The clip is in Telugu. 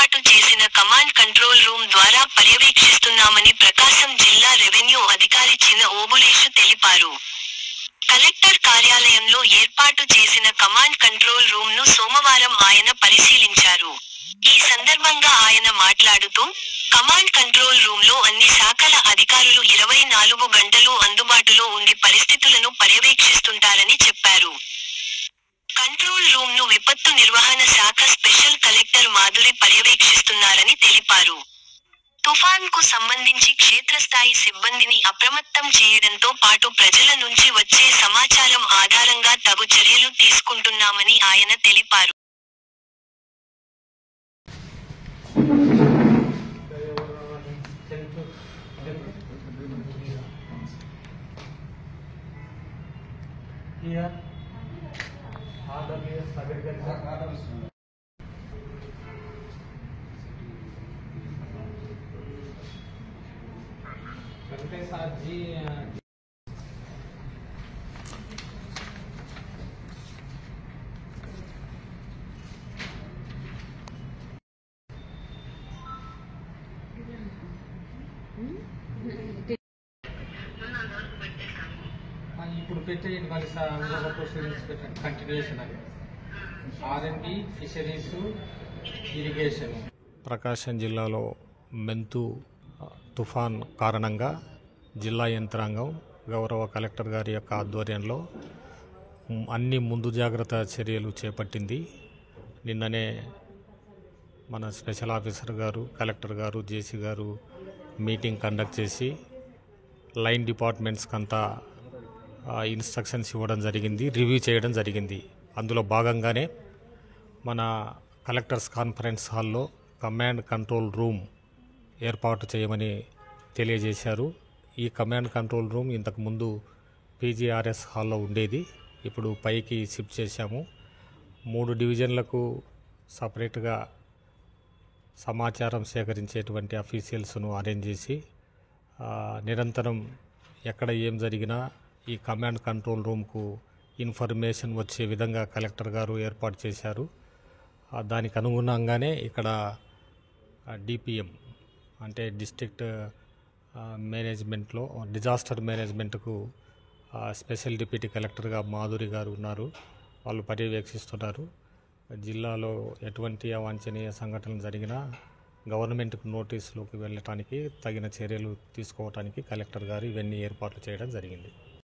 ఏర్పాటు చేసిన కమాండ్ కంట్రోల్ రూమ్ ద్వారా పర్యవేక్షిస్తున్నామని ప్రకాశం జిల్లా రెవెన్యూ అధికారి చిన ఓబులేషు తెలిపారు. కలెక్టర్ కార్యాలయంలో ఏర్పాటు చేసిన కమాండ్ కంట్రోల్ రూమ్ ను సోమవారం ఆయన పరిశీలించారు. ఈ సందర్భంగా ఆయన మాట్లాడుతూ, కమాండ్ కంట్రోల్ రూమ్ లో అన్ని శాఖల అధికారులు 24 గంటలూ అందుబాటులో ఉండి పరిస్థితులను పర్యవేక్షిస్తుంటారని చెప్పారు. కంట్రోల్ రూమ్ ను విపత్తు నిర్వహణ శాఖ స్పెషల్ కలెక్టర్ మాధురి పర్యవేక్షిస్తున్నారని తెలిపారు. తుఫాన్ కు సంబంధించి క్షేత్రస్థాయి సిబ్బందిని అప్రమత్తం చేయడంతో పాటు ప్రజల నుంచి వచ్చే సమాచారం ఆధారంగా తగు చర్యలు తీసుకుంటున్నామని ఆయన తెలిపారు. ఇప్పుడు పెట్టేయండి మరి పెట్టండి కంటిన్యూషన్ అది R&D ఫిషరీస్ ఇరిగేషన్. ప్రకాశం జిల్లాలో మెంతు తుఫాన్ కారణంగా జిల్లా యంత్రాంగం గౌరవ కలెక్టర్ గారి యొక్క ఆధ్వర్యంలో అన్ని ముందు జాగ్రత్త చర్యలు చేపట్టింది. నిన్ననే మన స్పెషల్ ఆఫీసర్ గారు, కలెక్టర్ గారు, జేసీ గారు మీటింగ్ కండక్ట్ చేసి లైన్ డిపార్ట్మెంట్స్కి అంతా ఇన్స్ట్రక్షన్స్ ఇవ్వడం జరిగింది, రివ్యూ చేయడం జరిగింది. అందులో భాగంగానే మన కలెక్టర్స్ కాన్ఫరెన్స్ హాల్లో కమాండ్ కంట్రోల్ రూమ్ ఏర్పాటు చేయమని తెలియజేశారు. ఈ కమాండ్ కంట్రోల్ రూమ్ ఇంతకుముందు PGRS హాల్లో ఉండేది, ఇప్పుడు పైకి షిఫ్ట్ చేశాము. 3 డివిజన్లకు సపరేట్గా సమాచారం సేకరించేటువంటి అఫీషియల్స్ను అరేంజ్ చేసి నిరంతరం ఎక్కడ ఏం జరిగినా ఈ కమాండ్ కంట్రోల్ రూమ్కు ఇన్ఫర్మేషన్ వచ్చే విధంగా కలెక్టర్ గారు ఏర్పాటు చేశారు. దానికి అనుగుణంగానే ఇక్కడ DPM అంటే డిస్ట్రిక్ట్ మేనేజ్మెంట్లో డిజాస్టర్ మేనేజ్మెంట్కు స్పెషల్ డిప్యూటీ కలెక్టర్గా మాధురి గారు ఉన్నారు. వాళ్ళు పర్యవేక్షిస్తున్నారు. జిల్లాలో ఎటువంటి అవాంఛనీయ సంఘటనలు జరిగినా గవర్నమెంట్కు నోటీసులోకి వెళ్ళటానికి తగిన చర్యలు తీసుకోవడానికి కలెక్టర్ గారు ఇవన్నీ ఏర్పాట్లు చేయడం జరిగింది.